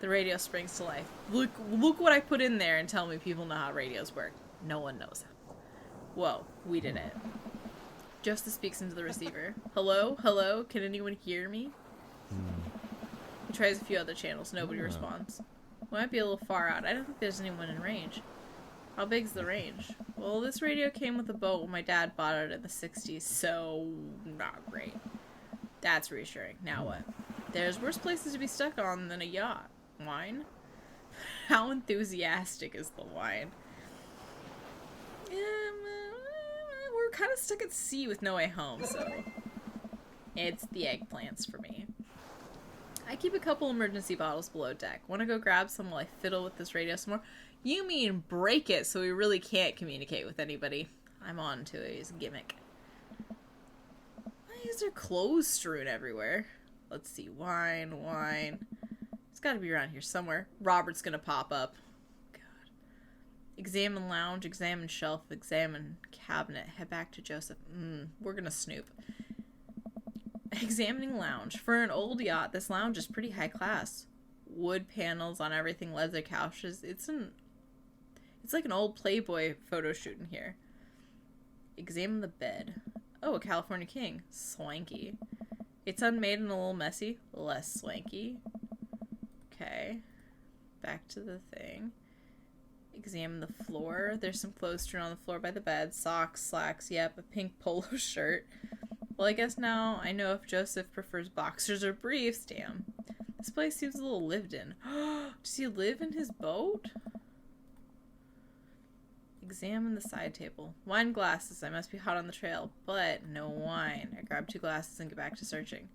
The radio springs to life. Look what I put in there and tell me people know how radios work. No one knows how. Whoa, we did it. Joseph speaks into the receiver. Hello? Hello? Can anyone hear me? He tries a few other channels. Nobody responds. We might be a little far out. I don't think there's anyone in range. How big's the range? Well, this radio came with a boat when my dad bought it in the 60s, so not great. That's reassuring. Now what? There's worse places to be stuck on than a yacht. Wine? How enthusiastic is the wine? We're kind of stuck at sea with no way home, so it's the eggplants for me. I keep a couple emergency bottles below deck. Want to go grab some while I fiddle with this radio some more? You mean break it so we really can't communicate with anybody? I'm on to it. It's a gimmick. Why is there clothes strewn everywhere? Let's see. Wine. It's got to be around here somewhere. Robert's going to pop up. God. Examine lounge, examine shelf, examine cabinet. Head back to Joseph. We're going to snoop. Examining lounge. For an old yacht, this lounge is pretty high class. Wood panels on everything, leather couches. It's like an old Playboy photo shoot in here. Examine the bed. Oh, a California king. Swanky. It's unmade and a little messy. Less swanky. Okay. Back to the thing. Examine the floor. There's some clothes strewn on the floor by the bed. Socks, slacks, yep, a pink polo shirt. Well, I guess now I know if Joseph prefers boxers or briefs. Damn. This place seems a little lived in. Does he live in his boat? Examine the side table. Wine glasses. I must be hot on the trail, but no wine. I grab 2 glasses and get back to searching.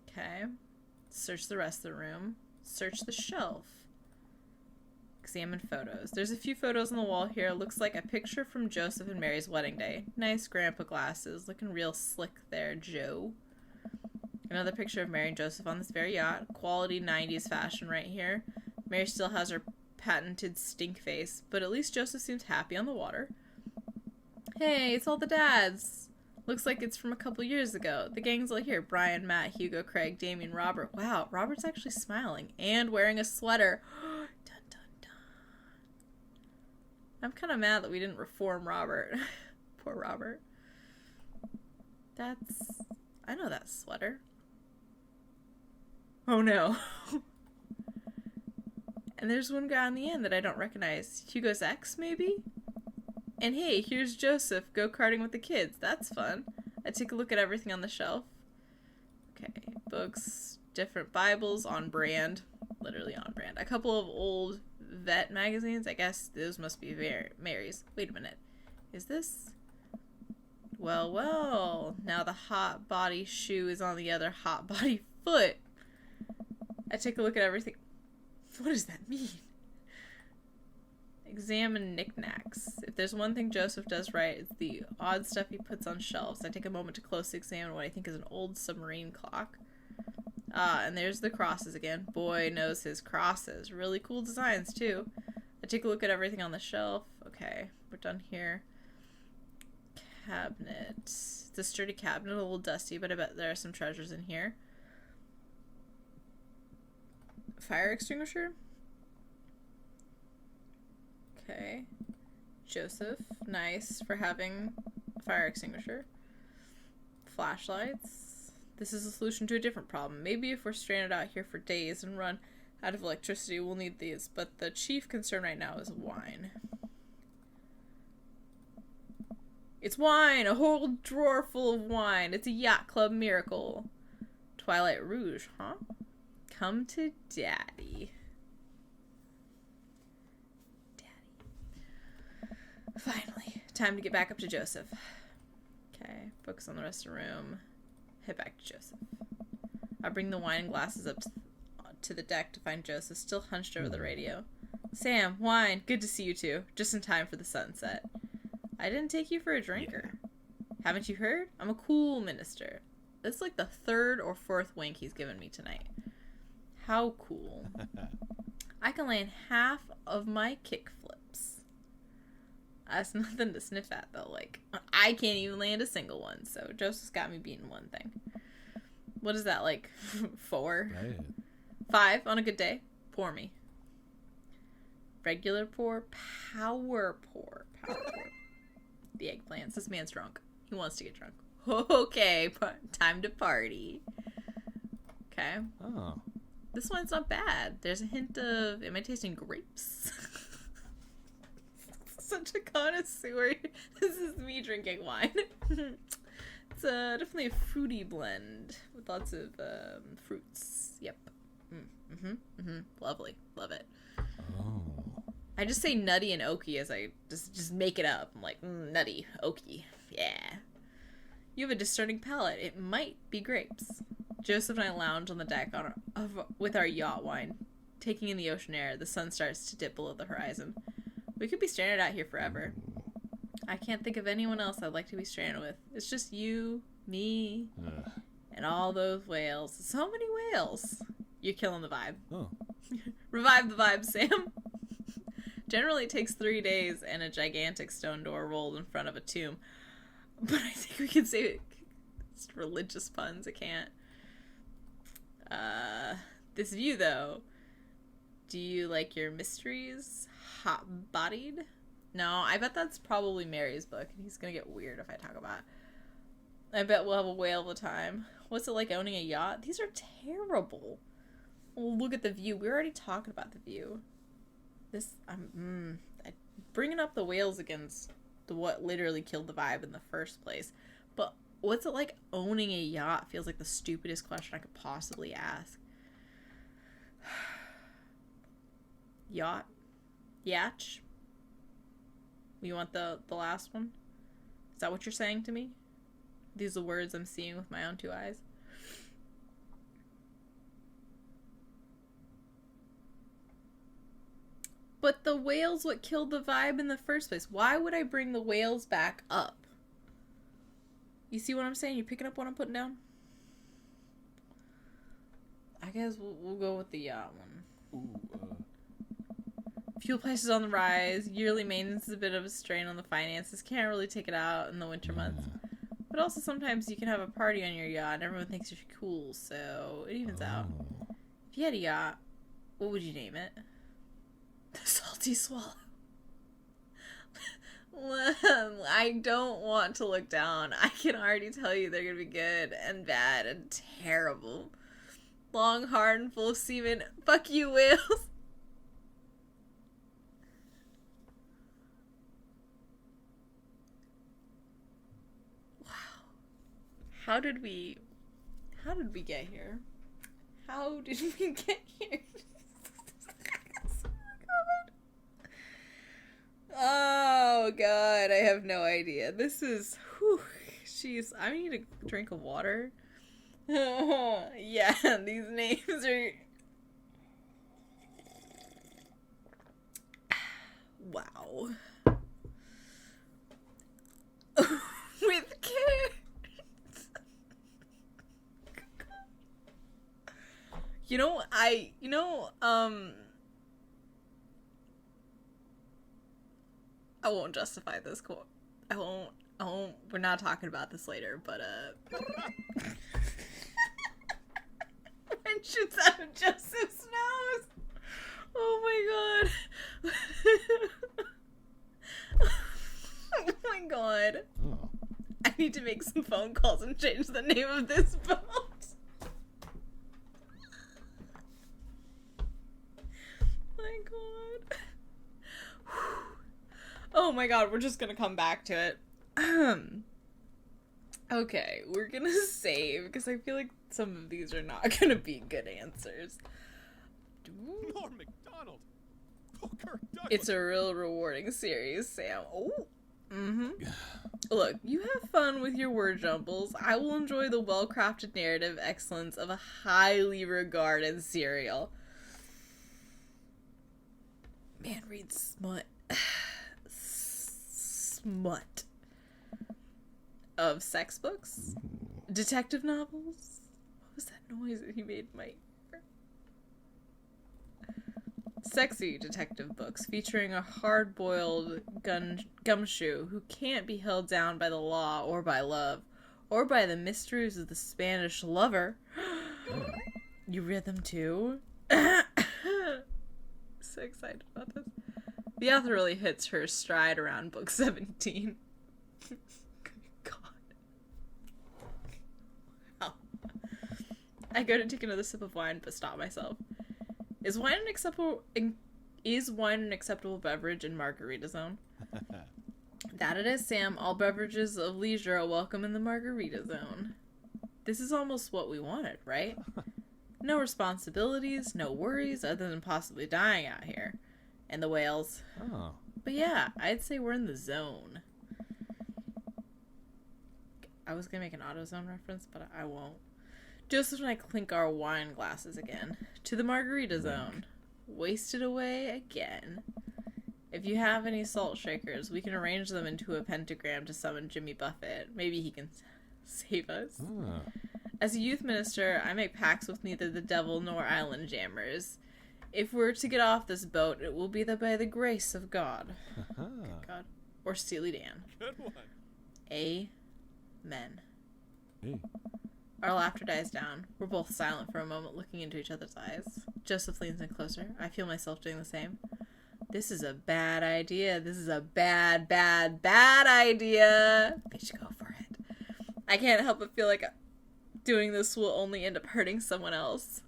Okay. Search the rest of the room. Search the shelf. Examine photos. There's a few photos on the wall here. Looks like a picture from Joseph and Mary's wedding day. Nice grandpa glasses. Looking real slick there, Joe. Another picture of Mary and Joseph on this very yacht. Quality 90s fashion right here. Mary still has her patented stink face, but at least Joseph seems happy on the water. Hey, it's all the dads. Looks like it's from a couple years ago. The gang's all here. Brian, Matt, Hugo, Craig, Damien, Robert. Wow, Robert's actually smiling and wearing a sweater. Dun, dun, dun. I'm kind of mad that we didn't reform Robert. Poor Robert. I know that sweater. Oh no. And there's one guy on the end that I don't recognize. Hugo's ex, maybe? And hey, here's Joseph go-karting with the kids. That's fun. I take a look at everything on the shelf. Okay, books, different Bibles, on brand. Literally on brand. A couple of old vet magazines. I guess those must be Mary's. Wait a minute. Is this? Well. Now the hot body shoe is on the other hot body foot. I take a look at everything. What does that mean? Examine knickknacks. If there's one thing Joseph does right, it's the odd stuff he puts on shelves. I take a moment to closely examine what I think is an old submarine clock. And there's the crosses again. Boy knows his crosses. Really cool designs, too. I take a look at everything on the shelf. Okay, we're done here. Cabinet. It's a sturdy cabinet, a little dusty, but I bet there are some treasures in here. Fire extinguisher. Okay. Joseph. Nice for having a fire extinguisher. Flashlights. This is a solution to a different problem. Maybe if we're stranded out here for days and run out of electricity, we'll need these. But the chief concern right now is wine. It's wine! A whole drawer full of wine. It's a yacht club miracle. Twilight Rouge, huh? Come to Daddy. Finally. Time to get back up to Joseph. Okay. Focus on the rest of the room. Head back to Joseph. I bring the wine and glasses up to the deck to find Joseph still hunched over the radio. Sam, wine. Good to see you two. Just in time for the sunset. I didn't take you for a drinker. Haven't you heard? I'm a cool minister. This is like the 3rd or 4th wink he's given me tonight. How cool. I can land half of my kick flips. That's nothing to sniff at, though. Like, I can't even land a single one, so Joseph's got me beating one thing. What is that, like, 4? Right. 5 on a good day? Pour me. Regular pour, power pour, power pour. The eggplants. This man's drunk. He wants to get drunk. Okay, time to party. Okay. Oh. This one's not bad. There's a hint of, am I tasting grapes? Such a connoisseur. This is me drinking wine. It's definitely a fruity blend with lots of fruits. Yep. Lovely. Love it. Oh. I just say nutty and oaky as I just make it up. I'm like, nutty, oaky. Yeah. You have a discerning palate. It might be grapes. Joseph and I lounge on the deck with our yacht wine. Taking in the ocean air, the sun starts to dip below the horizon. We could be stranded out here forever. I can't think of anyone else I'd like to be stranded with. It's just you, me, and all those whales. So many whales. You're killing the vibe. Oh. Revive the vibe, Sam. Generally, it takes 3 days and a gigantic stone door rolled in front of a tomb. But I think we can say it's religious puns. I can't. This view, though. Do you like your mysteries hot-bodied? No, I bet that's probably Mary's book, and he's gonna get weird if I talk about it. I bet we'll have a whale of a time. What's it like owning a yacht? These are terrible. Oh, look at the view. We're already talking about the view. This, bringing up the whales against what literally killed the vibe in the first place. But what's it like owning a yacht feels like the stupidest question I could possibly ask. Yacht? Yatch? You want the last one? Is that what you're saying to me? These are the words I'm seeing with my own 2 eyes. But the whale's what killed the vibe in the first place. Why would I bring the whales back up? You see what I'm saying? You picking up what I'm putting down? I guess we'll go with the yacht one. Ooh, Fuel prices on the rise. Yearly maintenance is a bit of a strain on the finances. Can't really take it out in the winter months. But also sometimes you can have a party on your yacht and everyone thinks you're cool, so it evens out. If you had a yacht, what would you name it? The Salty Swallow. I don't want to look down. I can already tell you they're going to be good and bad and terrible. Long, hard, and full of semen. Fuck you, whales. Wow. How did we get here? How did we get here? Oh god, I have no idea. This is, jeez, I need a drink of water. Yeah, these names are, wow. With care. I won't justify this quote. I won't, we're not talking about this later, but, when shoots out of Joseph's nose. Oh my god. Oh my god. Oh. I need to make some phone calls and change the name of this boat. My god. Oh my god, we're just gonna come back to it. Okay, we're gonna save, because I feel like some of these are not gonna be good answers. Norm Macdonald! Oh, Kirk Douglas! It's a real rewarding series, Sam. Oh! Look, you have fun with your word jumbles. I will enjoy the well-crafted narrative excellence of a highly regarded serial. Man reads smut. Smut. Of sex books? Detective novels? What was that noise that he made, Mike? Sexy detective books featuring a hard-boiled gumshoe who can't be held down by the law or by love or by the mysteries of the Spanish lover. You read them too? so excited about this. The author really hits her stride around book 17. God. Oh. I go to take another sip of wine, but stop myself. Is wine an acceptable beverage in Margarita Zone? That it is, Sam. All beverages of leisure are welcome in the Margarita Zone. This is almost what we wanted, right? No responsibilities, no worries, other than possibly dying out here. And the whales. Oh. But yeah, I'd say we're in the zone. I was gonna make an AutoZone reference, but I won't. Joseph and I clink our wine glasses again. To the Margarita Zone. Wasted away again. If you have any salt shakers, we can arrange them into a pentagram to summon Jimmy Buffett. Maybe he can save us. Oh. As a youth minister, I make pacts with neither the devil nor island jammers. If we're to get off this boat, it will be by the grace of God. Good God. Or Steely Dan. Good one. Amen. Hey. Our laughter dies down. We're both silent for a moment, looking into each other's eyes. Joseph leans in closer. I feel myself doing the same. This is a bad idea. This is a bad, bad, bad idea. We should go for it. I can't help but feel like doing this will only end up hurting someone else.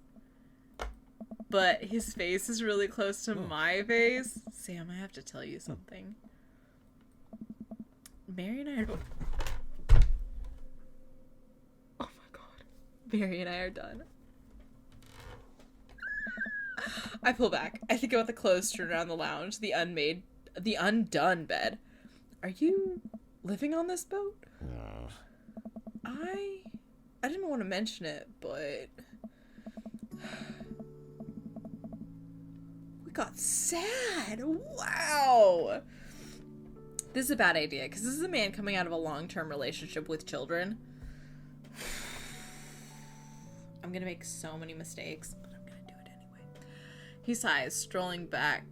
But his face is really close to my face. Sam, I have to tell you something. Mary and I are... Oh my God. Mary and I are done. I pull back. I think about the clothes strewn around the lounge, the undone bed. Are you living on this boat? No. I didn't want to mention it, but we got sad. Wow. This is a bad idea, because this is a man coming out of a long-term relationship with children. I'm gonna make so many mistakes, but I'm gonna do it anyway. He sighs, strolling back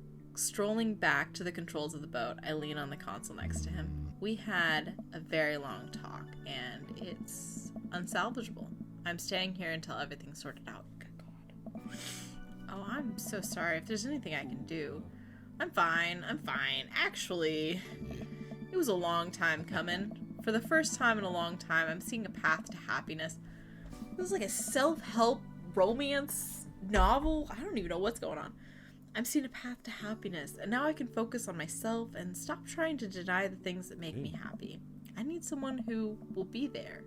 to the controls of the boat. I lean on the console next to him. We had a very long talk, and it's unsalvageable. I'm staying here until everything's sorted out. Good God. Oh, I'm so sorry. If there's anything I can do. I'm fine. Actually, it was a long time coming. For the first time in a long time, I'm seeing a path to happiness. This is like a self-help romance novel. I don't even know what's going on. I'm seeing a path to happiness, and now I can focus on myself and stop trying to deny the things that make me happy. I need someone who will be there.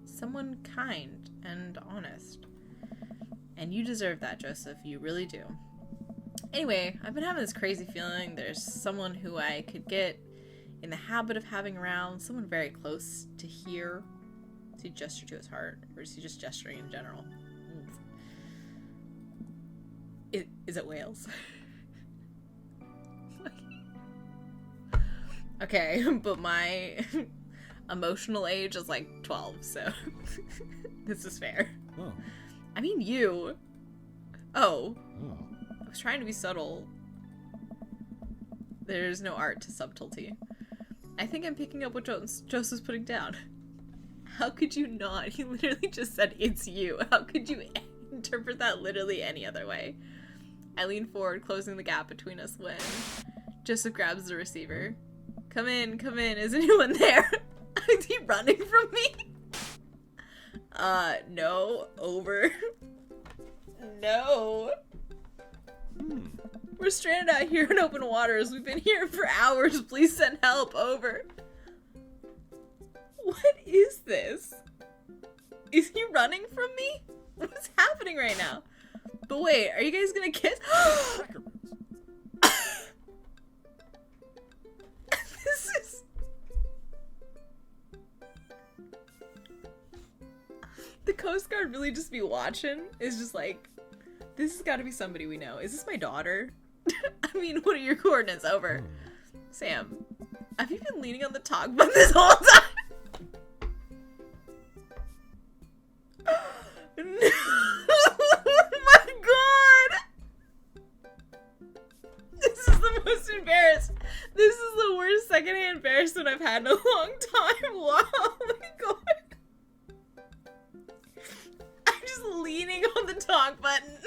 Someone kind and honest. And you deserve that, Joseph. You really do. Anyway, I've been having this crazy feeling there's someone who I could get in the habit of having around, someone very close to here. Does he gesture to his heart, or is he just gesturing in general? Is it whales? Okay, but my emotional age is like 12, so this is fair. Oh. I mean, you. Oh. Oh. I was trying to be subtle. There's no art to subtlety. I think I'm picking up what Joseph's putting down. How could you not? He literally just said it's you. How could you interpret that literally any other way? I lean forward, closing the gap between us when Joseph grabs the receiver. Come in, is anyone there? Is he running from me? No, over. No. We're stranded out here in open waters. We've been here for hours. Please send help, over. What is this? Is he running from me? What's happening right now? But wait, are you guys gonna kiss? This is... The Coast Guard really just be watching? Is just like, this has got to be somebody we know. Is this my daughter? I mean, what are your coordinates, over? Sam, have you been leaning on the talk button this whole time? No. Oh my God! This is the most embarrassed. This is the worst secondhand embarrassment I've had in a long time. Wow, oh my God. I'm just leaning on the talk button.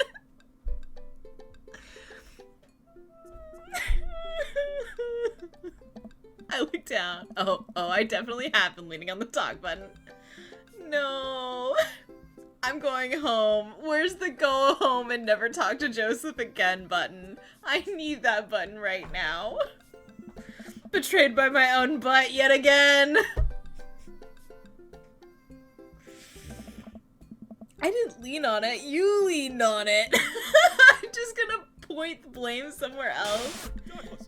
I look down. Oh, I definitely have been leaning on the talk button. No. I'm going home. Where's the go home and never talk to Joseph again button? I need that button right now. Betrayed by my own butt yet again. I didn't lean on it. You leaned on it. I'm just gonna point the blame somewhere else. Douglas.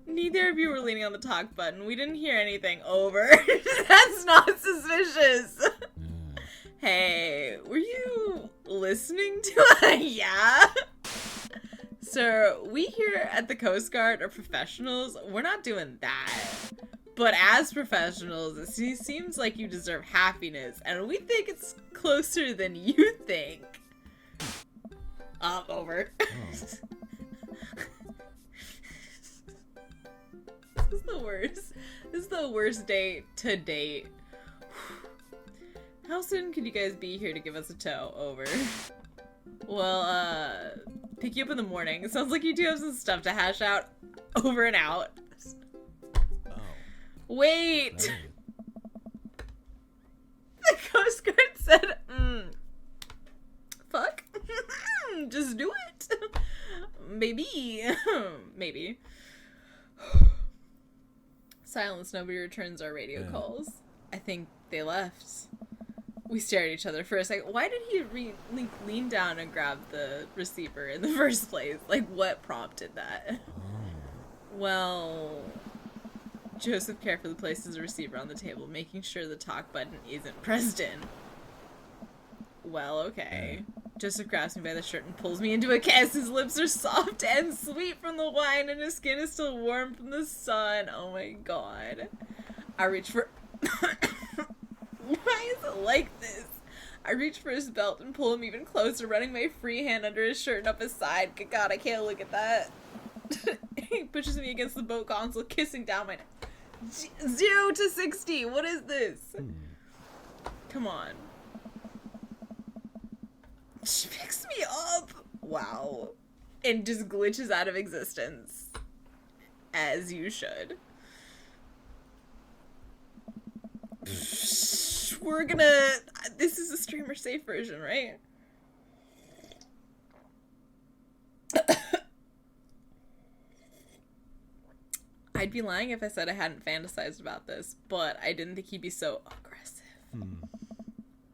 Neither of you were leaning on the talk button. We didn't hear anything. Over. That's not suspicious. Hey, were you listening to yeah? Sir, we here at the Coast Guard are professionals. We're not doing that. But as professionals, it seems like you deserve happiness, and we think it's closer than you think. Over. This is the worst. This is the worst date to date. How soon could you guys be here to give us a tow? Over. Well, pick you up in the morning. It sounds like you do have some stuff to hash out. Over and out. Oh. Wait! Oh. The Coast Guard said, fuck. Just do it. Maybe. Maybe. Silence. Nobody returns our radio calls. I think they left. We stared at each other for a second. Why did he lean down and grab the receiver in the first place? Like, what prompted that? Well, Joseph carefully places the receiver on the table, making sure the talk button isn't pressed in. Well, okay. Joseph grabs me by the shirt and pulls me into a kiss. His lips are soft and sweet from the wine, and his skin is still warm from the sun. Oh my god. I reach for... Why is it like this? I reach for his belt and pull him even closer, running my free hand under his shirt and up his side. Good god, I can't look at that. He pushes me against the boat console, kissing down my neck. 0 to 60. What is this? Come on. She picks me up. Wow. And just glitches out of existence. As you should. We're gonna... This is a streamer safe version, right? I'd be lying if I said I hadn't fantasized about this, but I didn't think he'd be so aggressive.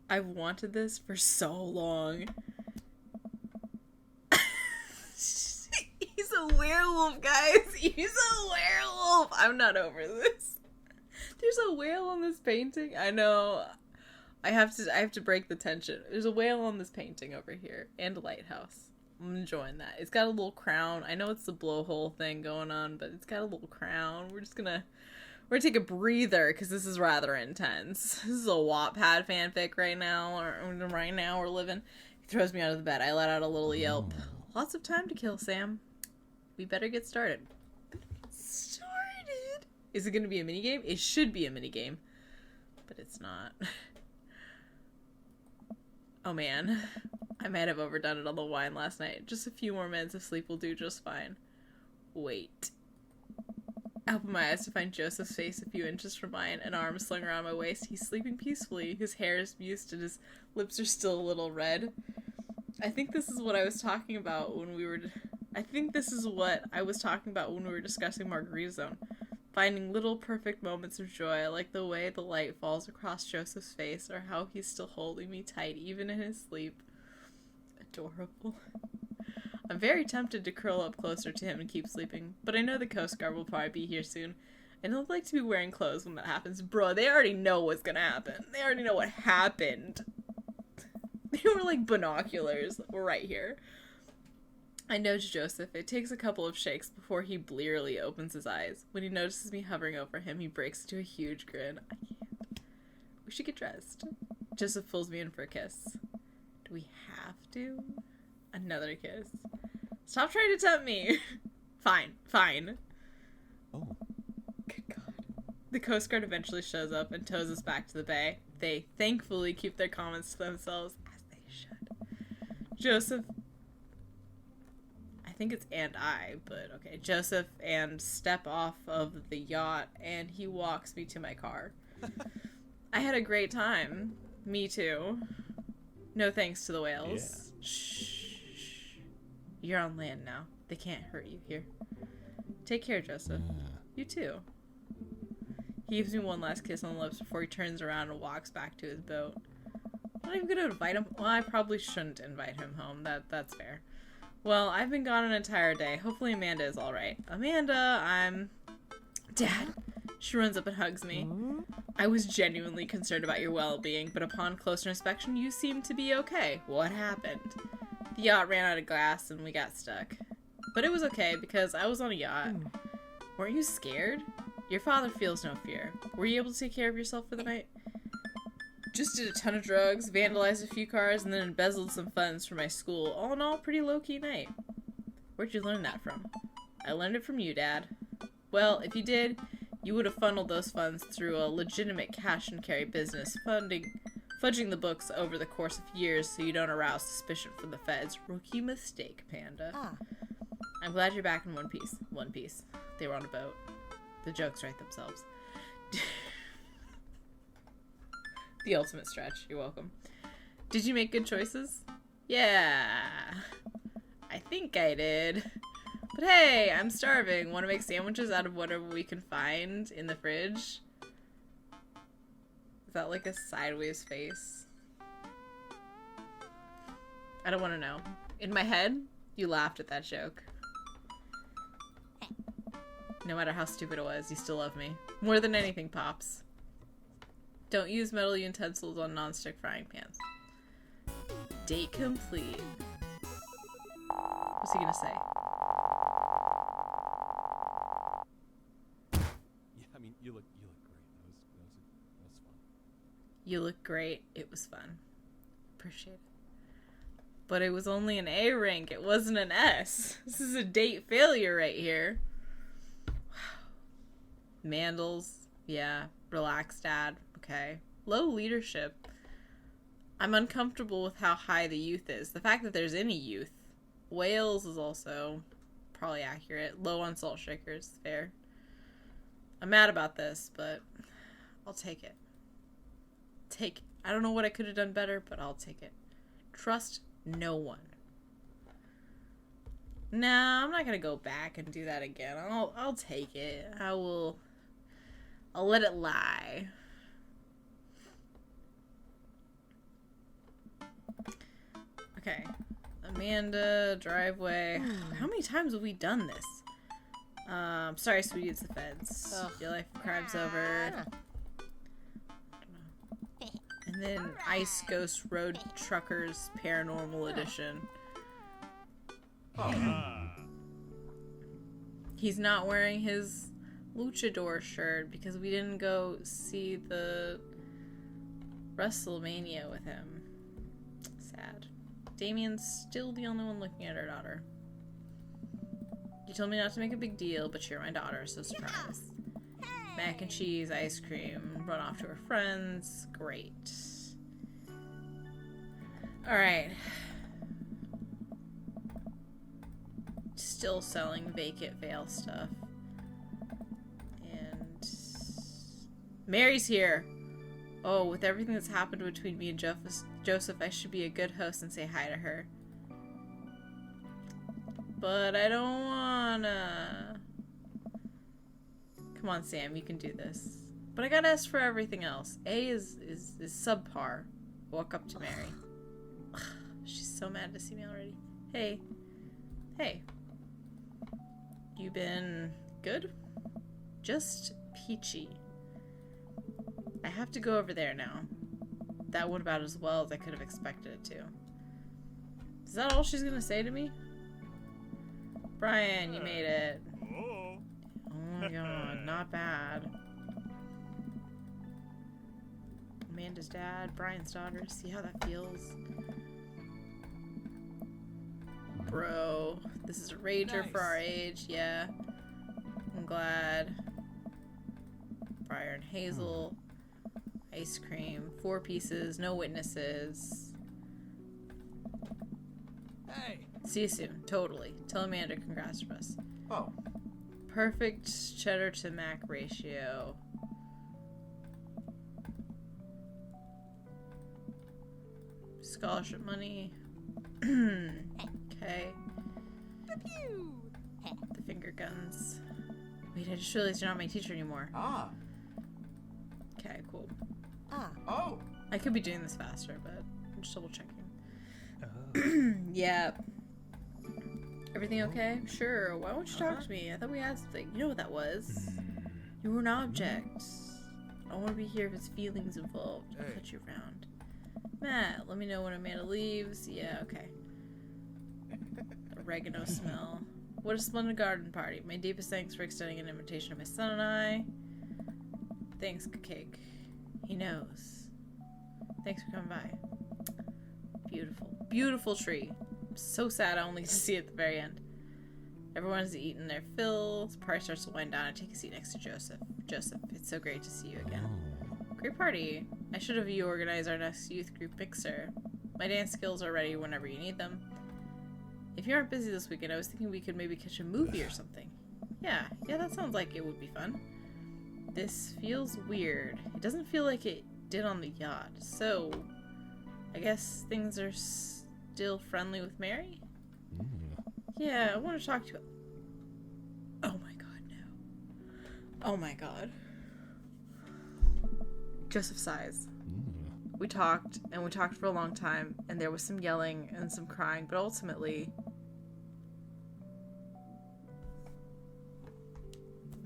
I've wanted this for so long. He's a werewolf, guys. He's a werewolf. I'm not over this. There's a whale on this painting. I know. I have to break the tension. There's a whale on this painting over here and a lighthouse. I'm enjoying that. It's got a little crown. I know it's the blowhole thing going on, but it's got a little crown. We're gonna take a breather because this is rather intense. This is a Wattpad fanfic right now. Right now we're living. He throws me out of the bed. I let out a little yelp. Lots of time to kill, Sam. We better get started. Started? Is it gonna be a minigame? It should be a minigame, but it's not. Oh man, I might have overdone it on the wine last night. Just a few more minutes of sleep will do just fine. Wait. I open my eyes to find Joseph's face a few inches from mine, an arm slung around my waist. He's sleeping peacefully. His hair is mussed and his lips are still a little red. I think this is what I was talking about when we were... discussing Margarita Zone. Finding little perfect moments of joy, like the way the light falls across Joseph's face, or how he's still holding me tight even in his sleep. Adorable. I'm very tempted to curl up closer to him and keep sleeping, but I know the Coast Guard will probably be here soon, and I'd like to be wearing clothes when that happens. Bro, they already know what's gonna happen. They already know what happened. They were like binoculars. We're right here. I nudge Joseph. It takes a couple of shakes before he blearily opens his eyes. When he notices me hovering over him, he breaks into a huge grin. I can't. We should get dressed. Joseph pulls me in for a kiss. Do we have to? Another kiss. Stop trying to tempt me. Fine. Oh. Good God. The Coast Guard eventually shows up and tows us back to the bay. They thankfully keep their comments to themselves, as they should. Joseph... I think it's and I, but okay. Joseph and step off of the yacht, and he walks me to my car. I had a great time. Me too. No thanks to the whales. Yeah. Shh. You're on land now. They can't hurt you here. Take care, Joseph. You too. He gives me one last kiss on the lips before he turns around and walks back to his boat. I'm not even gonna invite him. Well, I probably shouldn't invite him home. That's fair. Well, I've been gone an entire day. Hopefully Amanda is alright. Amanda, I'm... Dad! She runs up and hugs me. I was genuinely concerned about your well-being, but upon closer inspection, you seem to be okay. What happened? The yacht ran out of gas and we got stuck. But it was okay because I was on a yacht. Weren't you scared? Your father feels no fear. Were you able to take care of yourself for the night? Just did a ton of drugs, vandalized a few cars, and then embezzled some funds for my school. All in all, pretty low-key night. Where'd you learn that from? I learned it from you, Dad. Well, if you did, you would have funneled those funds through a legitimate cash-and-carry business, fudging the books over the course of years so you don't arouse suspicion from the feds. Rookie mistake, Panda. I'm glad you're back in one piece. One Piece. They were on a boat. The jokes write themselves. The ultimate stretch. You're welcome. Did you make good choices? Yeah. I think I did. But hey, I'm starving. Want to make sandwiches out of whatever we can find in the fridge? Is that like a sideways face? I don't want to know. In my head, you laughed at that joke. No matter how stupid it was, you still love me. More than anything, Pops. Don't use metal utensils on non-stick frying pans. Date complete. What's he gonna say? Yeah, I mean, you look great. That was fun. You look great. It was fun. Appreciate it. But it was only an A rank. It wasn't an S. This is a date failure right here. Mandels. Yeah. Relax, Dad. Okay. Low leadership. I'm uncomfortable with how high the youth is. The fact that there's any youth. Whales is also probably accurate. Low on salt shakers. Fair. I'm mad about this, but I'll take it. Take it. I don't know what I could have done better, but I'll take it. Trust no one. Nah, I'm not gonna go back and do that again. I'll take it. I'll let it lie. Okay. Amanda, driveway. How many times have we done this? Sorry, sweetie, it's the feds. Your life of crime's over. And then Ice Ghost Road Truckers Paranormal Edition. He's not wearing his luchador shirt because we didn't go see the WrestleMania with him. Sad. Damien's still the only one looking at her daughter. You told me not to make a big deal, but you're my daughter, so surprise. Mac and cheese, ice cream, run off to her friends. Great. Alright. Still selling vacant veil stuff. And Mary's here. Oh, with everything that's happened between me and Joseph, I should be a good host and say hi to her. But I don't wanna. Come on, Sam, you can do this. But I gotta ask for everything else. A is subpar. Walk up to Mary. She's so mad to see me already. Hey. Hey. You been good? Just peachy. I have to go over there now. That went about as well as I could have expected it to. Is that all she's gonna say to me? Brian, you made it. Oh my god, not bad. Amanda's dad, Brian's daughter, see how that feels? Bro, this is a rager for our age, yeah. I'm glad. Briar and Hazel. Ice cream. 4 pieces, no witnesses. Hey, See you soon. Totally. Tell Amanda congrats for us. Oh. Perfect cheddar to mac ratio. Scholarship money. Okay. The finger guns. Wait, I just realized you're not my teacher anymore. Ah. Okay, cool. Oh. I could be doing this faster, but I'm just double checking. Oh. Yeah. Everything okay? Sure. Why won't you talk to me? I thought we had something. You know what that was. You were an object. I want to be here if it's feelings involved. I'll Hey. cut you around. Matt, let me know when Amanda leaves. Yeah, okay. Oregano smell. What a splendid garden party. My deepest thanks for extending an invitation to my son and I. Thanks, Cake. He knows. Thanks for coming by. Beautiful. Beautiful tree. I'm so sad I only get to see it at the very end. Everyone's eaten their fill. The party starts to wind down. I take a seat next to Joseph. Joseph, it's so great to see you again. Great party. I should have you organize our next youth group mixer. My dance skills are ready whenever you need them. If you aren't busy this weekend, I was thinking we could maybe catch a movie or something. Yeah, that sounds like it would be fun. This feels weird. It doesn't feel like it did on the yacht. So, I guess things are still friendly with Mary? Yeah, I want to talk to you. Oh my god, no. Oh my god. Joseph sighs. We talked, and we talked for a long time, and there was some yelling and some crying, but ultimately...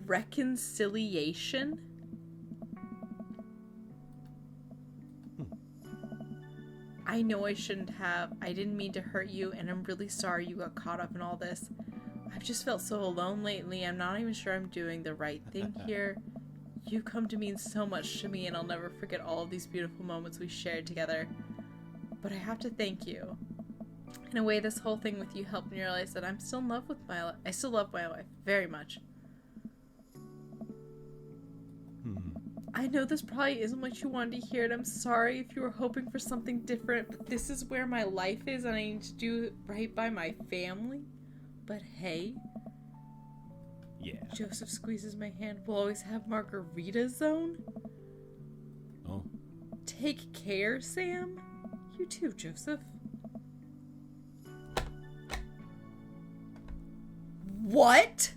reconciliation? I know I shouldn't have. I didn't mean to hurt you, and I'm really sorry you got caught up in all this. I've just felt so alone lately. I'm not even sure I'm doing the right thing here. You come to mean so much to me, and I'll never forget all of these beautiful moments we shared together. But I have to thank you. In a way, this whole thing with you helped me realize that I'm still in love with my life. I still love my life very much. I know this probably isn't what you wanted to hear, and I'm sorry if you were hoping for something different, but this is where my life is, and I need to do right by my family. But hey... Yeah. Joseph squeezes my hand. We'll always have Margarita Zone. Oh. Take care, Sam. You too, Joseph. What?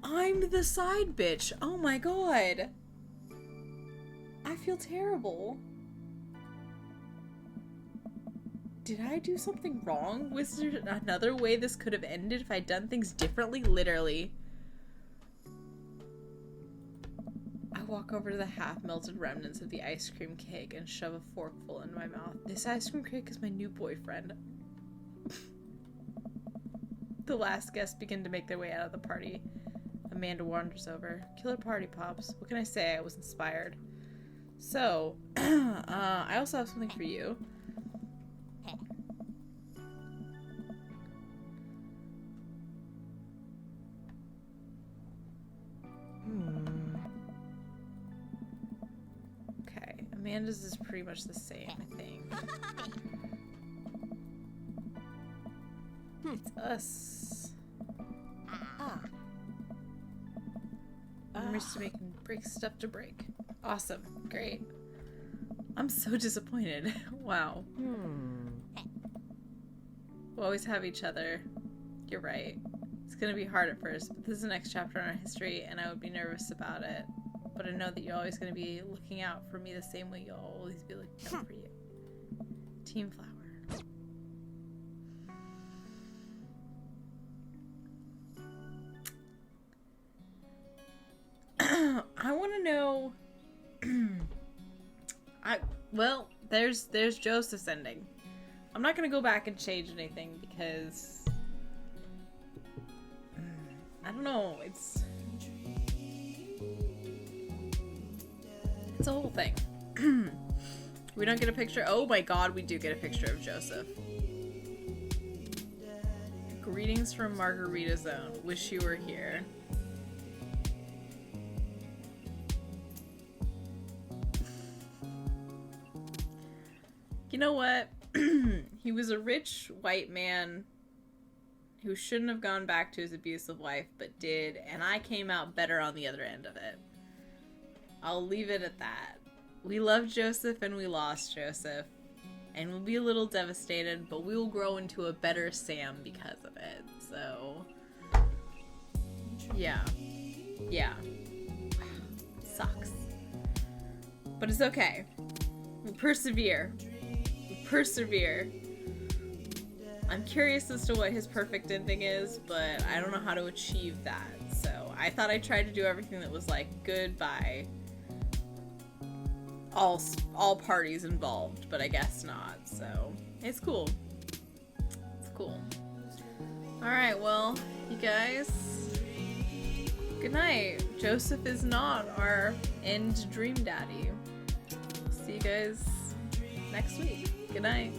I'm the side bitch. Oh my god. I feel terrible. Did I do something wrong? Was there another way this could have ended if I'd done things differently? Literally. I walk over to the half-melted remnants of the ice cream cake and shove a forkful into my mouth. This ice cream cake is my new boyfriend. The last guests begin to make their way out of the party. Amanda wanders over. Killer party pops. What can I say? I was inspired. So, I also have something for you. Okay, Amanda's is pretty much the same, I think. It's us. I'm used to making break stuff to break. Awesome. Great. I'm so disappointed. Wow. We'll always have each other. You're right. It's gonna be hard at first, but this is the next chapter in our history, and I would be nervous about it. But I know that you're always gonna be looking out for me the same way you'll always be looking out for you. Team Flower. I want to know. Well, there's Joseph's ending. I'm not gonna go back and change anything because I don't know. It's a whole thing. We don't get a picture. Oh my God, we do get a picture of Joseph. Greetings from Margarita Zone. Wish you were here. You know what? He was a rich white man who shouldn't have gone back to his abusive wife, but did, and I came out better on the other end of it. I'll leave it at that. We love Joseph and we lost Joseph, and we'll be a little devastated, but we will grow into a better Sam because of it. So, yeah. Yeah. Sucks. But it's okay. We persevere. We persevere. I'm curious as to what his perfect ending is, but I don't know how to achieve that. So I thought I tried to do everything that was like good by all parties involved, but I guess not. So it's cool. It's cool. All right, well, you guys, good night. Joseph is not our end dream daddy. See you guys next week. Good night.